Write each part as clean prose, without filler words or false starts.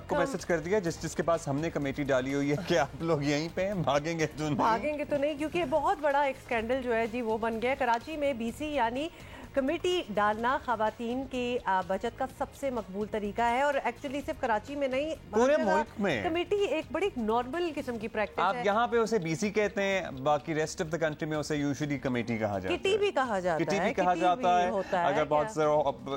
सबको मैसेज कर दिया जिसके पास हमने कमेटी डाली हुई है कि आप लोग यहीं पे हैं, भागेंगे तो नहीं, क्योंकि बहुत बड़ा एक स्कैंडल जो है जी वो बन गया। कराची में बीसी यानी कमेटी डालना खवातीन की बचत का सबसे मकबूल तरीका है और एक्चुअली सिर्फ कराची में नहीं पूरे मुल्क में कमेटी एक बड़ी नॉर्मल किस्म की प्रैक्टिस है। आप यहाँ पे उसे बीसी कहते हैं, बाकी रेस्ट ऑफ द कंट्री में उसे यूजुअली कमेटी कहा जाता है, किटी भी कहा जाता है, किटी भी कहा जाता है अगर बहुत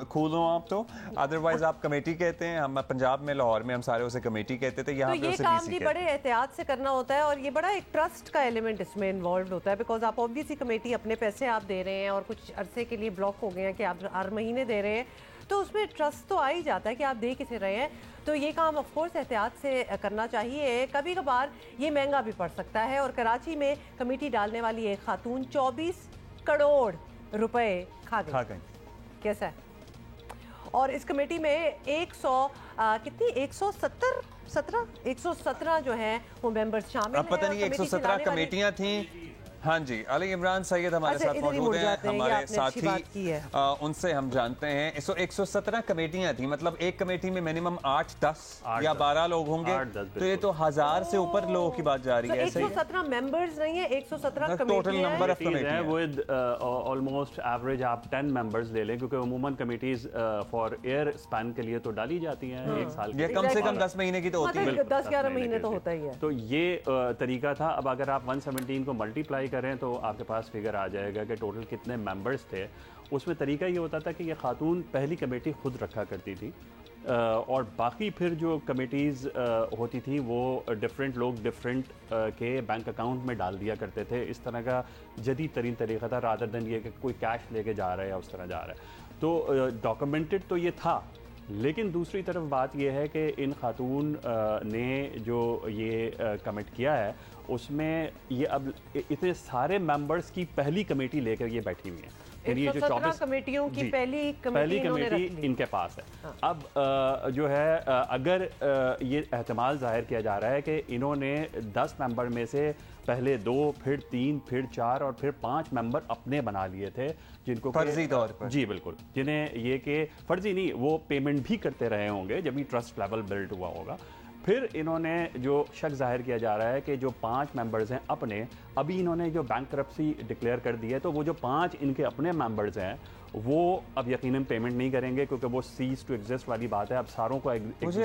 खूल हो आप तो। अदरवाइज आप कमेटी कहते हैं। हम पंजाब में लाहौर में हम सारे उसे कमेटी कहते थे, यहाँ पे उसे काम भी बड़े एहतियात से करना होता है और ये बड़ा एक ट्रस्ट का एलिमेंट इसमें इन्वॉल्व होता है। बिकॉज आप ऑब्वियसली कमेटी अपने पैसे आप दे रहे हैं और कुछ अरसे के लिए ब्लॉक हो गए हैं कि आप हर महीने दे रहे हैं, तो उसमें ट्रस्ट तो आ ही जाता है कि आप दे किसे रहे हैं। तो ये काम ऑफ कोर्स एहतियात से करना चाहिए। कभी कभार ये महंगा भी पड़ सकता है और कराची में कमेटी डालने वाली एक खातून 24 करोड़ रुपए खा गई। कैसा है? और इस कमेटी में 117 जो हैं वो मेंबर्स शामिल हैं। पता नहीं 117 कमेटियां थी। हाँ जी, अली इमरान सैयद हमारे साथ मौजूद हैं, हमारे साथी उनसे हम जानते हैं। 117 कमेटियां थी, मतलब एक कमेटी में मिनिमम 8-10 या 12 लोग होंगे, तो ये तो 1000 से ऊपर लोगों की बात जा रही है। 117 मेंबर्स नहीं है, 117 टोटल नंबर ऑफ कमेटियां विद ऑलमोस्ट एवरेज आप 10 मेंबर्स ले लें, क्योंकि उमूमन कमेटीज फॉर एयर स्पैन के लिए तो डाली जाती हैं एक साल ये कम से कम 10 महीने की तो होती है, 10-11 महीने तो होता ही है। तो ये तरीका था। अब अगर आप 117 को मल्टीप्लाई करें तो आपके पास फिगर आ जाएगा कि टोटल कितने मेंबर्स थे। उसमें तरीका ये होता था कि ये खातून पहली कमेटी खुद रखा करती थी और बाकी फिर जो कमेटीज़ होती थी वो डिफरेंट लोग डिफरेंट के बैंक अकाउंट में डाल दिया करते थे। इस तरह का जदीद तरीन तरीका था, रादर देन ये कि कोई कैश लेके जा रहा है या उस तरह जा रहा है। तो डॉक्यूमेंटेड तो ये था, लेकिन दूसरी तरफ बात यह है कि इन खातून ने जो ये कमिट किया है उसमें ये अब इतने सारे मेंबर्स की पहली कमेटी लेकर ये बैठी हुई है। ये जो 24 कमेटियों की पहली कमेटी इनके पास है। हाँ। अब जो है अगर ये एहतमाल जाहिर किया जा रहा है कि इन्होंने 10 मेंबर में से पहले 2, फिर 3, फिर 4 और फिर 5 मेंबर अपने बना लिए थे, जिनको फर्जी तौर पर, जी बिल्कुल, जिन्हें ये कि फर्जी नहीं, वो पेमेंट भी करते रहे होंगे जब भी ट्रस्ट लेवल बिल्ड हुआ होगा। फिर इन्होंने जो शक जाहिर किया जा रहा है कि जो 5 मेंबर्स हैं अपने, अभी इन्होंने जो बैंकरप्सी डिक्लेयर कर दी है, तो वो जो 5 इनके अपने मेंबर्स हैं वो अब यकीनन पेमेंट नहीं करेंगे, क्योंकि वो सीज टू एग्जिस्ट वाली बात है। अब सारों को वो जो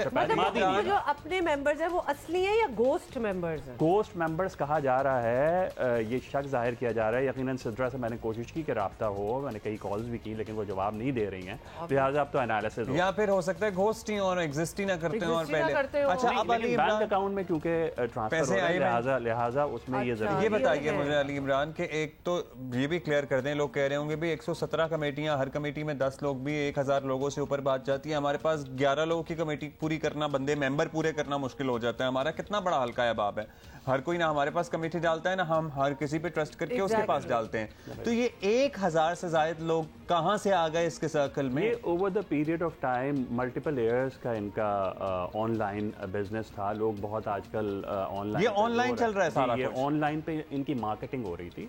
अपने मेंबर्स हैं वो असली है या गोस्ट मेंबर्स हैं? गोस्ट मेंबर्स कहा जा रहा है, ये शक जाहिर किया जा रहा है। यकीनन सिद्रा से मैंने कोशिश की कि राब्ता हो, मैंने कई कॉल्स भी की, लेकिन वो जवाब नहीं दे रही हैं। लिहाजा अब तो एनालिसिस हो, या फिर हो सकता है घोस्ट ही और एग्जिस्ट ही ना करते हो और पहले। अच्छा, अब बैंक अकाउंट में क्योंकि ट्रांसफर हो रहा है, लिहाजा उसमें ये जरूरी। ये बताइए मुझे अली इमरान के, एक तो ये भी क्लियर कर दें, लोग कह रहे होंगे भी 117 कमेटियां, हर कमेटी में 10 लोग भी 1000 लोगों से ऊपर बात जाती है। हमारे पास 11 लोगों की कमेटी पूरी करना, बंदे मेंबर पूरे करना मुश्किल हो जाता है। हमारा कितना बड़ा हल्का है बाब है, हर कोई ना हमारे पास कमेटी डालता है ना हम हर किसी पे ट्रस्ट करके उसके पास डालते हैं। तो ये 1000 से ज्यादा लोग कहां से आ गए इसके सर्कल में? ये over the period of time multiple years का इनका ऑनलाइन बिजनेस था। लोग बहुत आजकल ऑनलाइन, ये ऑनलाइन चल रहा है सारा, ये ऑनलाइन पे इनकी मार्केटिंग हो रही थी।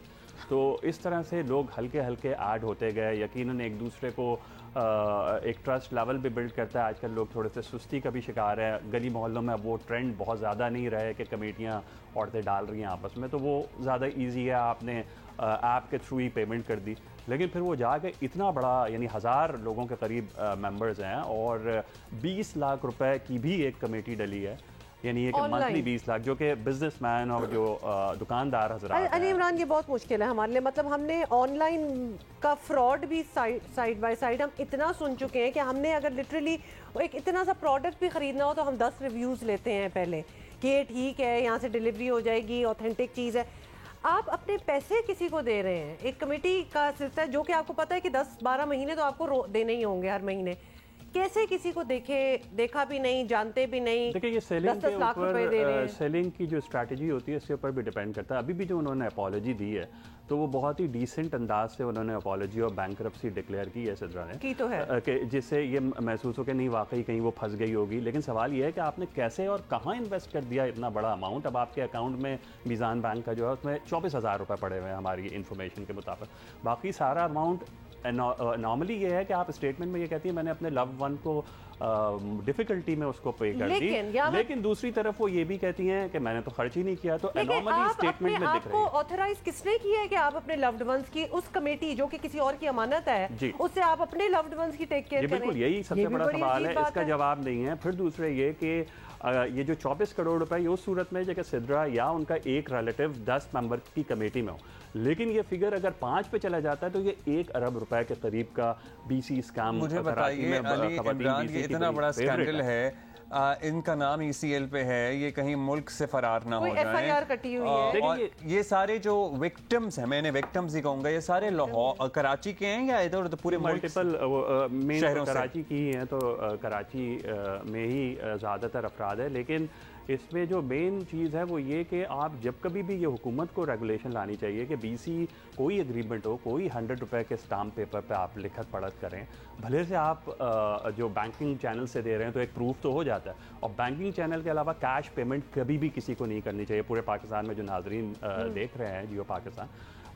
तो इस तरह से लोग हल्के हल्के ऐड होते गए। यकीनन एक दूसरे को एक ट्रस्ट लेवल भी बिल्ड करता है। आजकल लोग थोड़े से सुस्ती का भी शिकार है। गली मोहल्लों में अब वो ट्रेंड बहुत ज़्यादा नहीं रहे कि कमेटियाँ औरतें डाल रही हैं आपस में, तो वो ज़्यादा ईजी है, आपने ऐप के थ्रू ही पेमेंट कर दी। लेकिन फिर वो जाके इतना बड़ा, यानी 1000 लोगों के करीब मेंबर्स हैं और 20 लाख रुपए की भी एक कमेटी डली है, यानी ये कि मंथली 20 लाख, जो कि बिजनेसमैन और जो दुकानदार हजरात। अली इमरान, ये बहुत मुश्किल है हमारे लिए। मतलब हमने ऑनलाइन का फ्रॉड भी साइड बाय साइड हम इतना सुन चुके हैं कि हमने अगर लिटरली एक इतना सा प्रोडक्ट भी खरीदना हो तो हम 10 रिव्यूज़ लेते हैं पहले कि ये ठीक है, यहाँ से डिलीवरी हो जाएगी, ऑथेंटिक चीज़ है। आप अपने पैसे किसी को दे रहे हैं, एक कमेटी का सिलसिला जो कि आपको पता है कि 10-12 महीने तो आपको देने ही होंगे हर महीने, कैसे किसी को देखा भी नहीं, जानते भी नहीं। देखिए, ये सेलिंग के ऊपर, सेलिंग की जो स्ट्रैटेजी होती है इसके ऊपर भी डिपेंड करता है। अभी भी जो उन्होंने अपॉलॉजी दी है तो वो बहुत ही डिसेंट अंदाज से उन्होंने अपॉलॉजी और बैंकरप्सी डिक्लेयर की है सिद्रा ने, की तो है कि जिससे ये महसूस हो कि नहीं वाकई कहीं वो फंस गई होगी। लेकिन सवाल ये है कि आपने कैसे और कहाँ इन्वेस्ट कर दिया इतना बड़ा अमाउंट। अब आपके अकाउंट में मीज़ान बैंक का जो है उसमें 24,000 रुपये पड़े हुए हैं हमारी इन्फॉर्मेशन के मुताबिक। बाकी सारा अमाउंट नॉर्मली ये है कि आप स्टेटमेंट में ये कहती है मैंने अपने लव वन को डिफिकल्टी में उसको पे कर दी, लेकिन दूसरी तरफ वो ये भी कहती हैं कि मैंने तो खर्च ही नहीं किया। तो एनॉमली स्टेटमेंट में दिख रही है। आपको ऑथराइज किसने किया है कि आप अपने लव्ड वंस की उस कमेटी जो कि किसी और की अमानत है उससे आप अपने लव्ड वंस की टेक केयर करें? बिल्कुल, यही सबसे बड़ा सवाल है, इसका जवाब नहीं है। फिर दूसरे ये कि ये जो 24 करोड़ रुपए ये उस सूरत में जगह सिद्रा या उनका एक रिलेटिव 10 मेंबर की कमेटी में हो, लेकिन ये फिगर अगर 5 पे चला जाता है तो ये 1 अरब रुपए के करीब का बीसी स्कैम। मुझे बताइए अली इमरान, ये इतना बड़ा स्कैंडल है, इनका नाम ECL पे है, ये कहीं मुल्क से फरार ना हो जाए। FIR कटी हुई है। और ये सारे जो विक्टिम्स हैं, मैंने विक्टिम्स ही कहूंगा, ये सारे लाहौर कराची के हैं या इधर उधर पूरे मल्टीपल मेन कराची की हैं, तो कराची में ही ज़्यादातर अफराद है। लेकिन इसमें जो मेन चीज़ है वो ये कि आप जब कभी भी ये हुकूमत को रेगुलेशन लानी चाहिए कि BC कोई एग्रीमेंट हो, कोई 100 रुपए के स्टाम्प पेपर पे आप लिखत पढ़त करें, भले से आप जो बैंकिंग चैनल से दे रहे हैं तो एक प्रूफ तो हो जाता है, और बैंकिंग चैनल के अलावा कैश पेमेंट कभी भी किसी को नहीं करनी चाहिए। पूरे पाकिस्तान में जो नाजरीन देख रहे हैं जियो पाकिस्तान,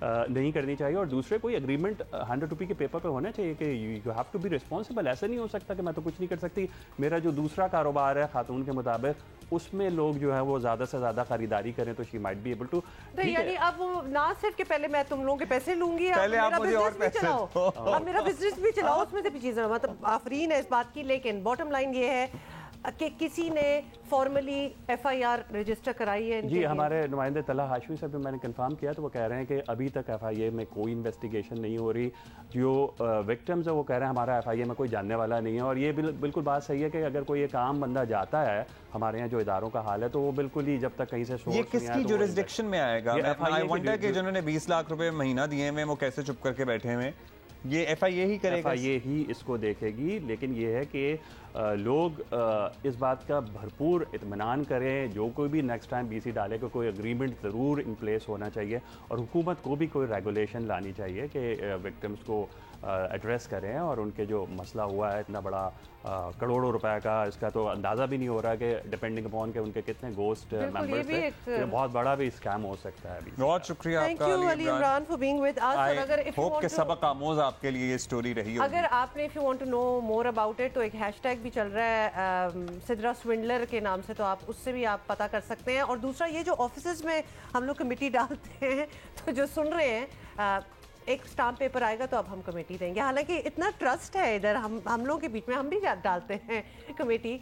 नहीं करनी चाहिए। और दूसरे कोई एग्रीमेंट 100 रुपये के पेपर पे होना चाहिए कि you have to be responsible. ऐसा नहीं हो सकता कि मैं तो कुछ नहीं कर सकती, मेरा जो दूसरा कारोबार है खातून के मुताबिक उसमें लोग जो है वो ज़्यादा से ज़्यादा खरीदारी करें तो she might be able to. यानी अब वो ना सिर्फ कि पहले मैं तुम लोगों के पैसे लूंगी, पहले आप मुझे और पैसे चलाओ, अब मेरा बिजनेस भी चलाओ, उसमें से भी चीज़ें, मतलब आफरीन है इस बात की। लेकिन बॉटम लाइन ये है कि किसी ने फॉर्मली FIR रजिस्टर कराई है? जी, हमारे नुमाइंदे तला हाशमी से भी मैंने कंफर्म किया तो वो कह रहे हैं कि अभी तक FIA में कोई इन्वेस्टिगेशन नहीं हो रही। जो विक्टिम्स है वो कह रहे हैं हमारा FIA में कोई जानने वाला नहीं है। और ये बिल्कुल बात सही है कि अगर कोई एक आम बंदा जाता है, हमारे यहाँ जो इदारों का हाल है, तो वो बिल्कुल ही जब तक कहीं से सोर्स ये किसकी जुरिस्डिक्शन में आएगा? आई वंडर कि जिन्होंने 20 लाख रुपए महीना दिए हैं वो कैसे चुप करके बैठे हुए? ये FIA ही करेगा, FIA ही इसको देखेगी। लेकिन ये है कि लोग इस बात का भरपूर इत्मीनान करें, जो कोई भी नेक्स्ट टाइम BC डाले को कोई एग्रीमेंट ज़रूर इन प्लेस होना चाहिए, और हुकूमत को भी कोई रेगुलेशन लानी चाहिए कि विक्टिम्स को एड्रेस करें। और उनके जो मसला हुआ है इतना बड़ा करोड़ों रुपए का, इसका तो अंदाज़ा भी नहीं हो रहा कि डिपेंडिंग अपॉन के उनके कितने गोस्ट मेंबर्स थे, ये बहुत बड़ा भी स्कैम हो सकता है। बहुत शुक्रिया आपका Ali Imran for being with us. और अगर इफ होप के सबक आमोज आपके लिए ये स्टोरी रही होगी। अगर आपने if you want to know more about it तो एक हैशटैग भी चल रहा है सिद्रा स्विंडलर के नाम से, तो आप उससे भी आप पता कर सकते हैं। और दूसरा ये जो ऑफिसेज में हम लोग कमेटी डालते हैं, तो जो सुन रहे हैं एक स्टाम्प पेपर आएगा तो अब हम कमेटी देंगे। हालांकि इतना ट्रस्ट है इधर हम लोगों के बीच में, हम भी डालते हैं कमेटी।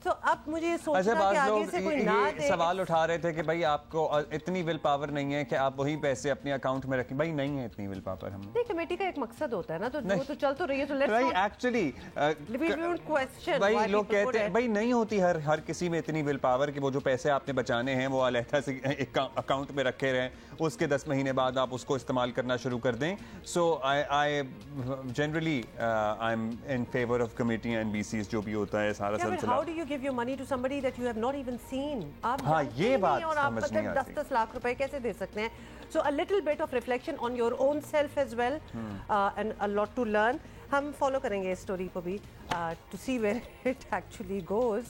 तो अब मुझे सोचना कि आगे से कोई ना दे। सवाल उठा रहे थे कि भाई आपको इतनी विल पावर नहीं है कि आप वही पैसे अपने अकाउंट में रखें। भाई नहीं है इतनी विल पावर हमें। नहीं, कमेटी का एक मकसद होता है ना, तो वो तो चल तो रही है, तो लेट्स भाई एक्चुअली क्वेश्चन भाई लोग कहते हैं भाई नहीं होती हर किसी में इतनी विल पावर कि वो जो पैसे आपने बचाने हैं वो अलहदा से एक अकाउंट में रखे रहें, उसके 10 महीने बाद आप उसको इस्तेमाल करना शुरू कर दें। So I generally I am in favour of committee and BCs जो भी होता है सारा सिलसिला। give your money to somebody that you have not even seen? आप हाँ, ये बात और आप मतलब 10-10 लाख रुपए कैसे दे सकते हैं? So a little bit of reflection on your own self as well, and a lot to learn. हम follow करेंगे इस स्टोरी को भी to see where it actually goes.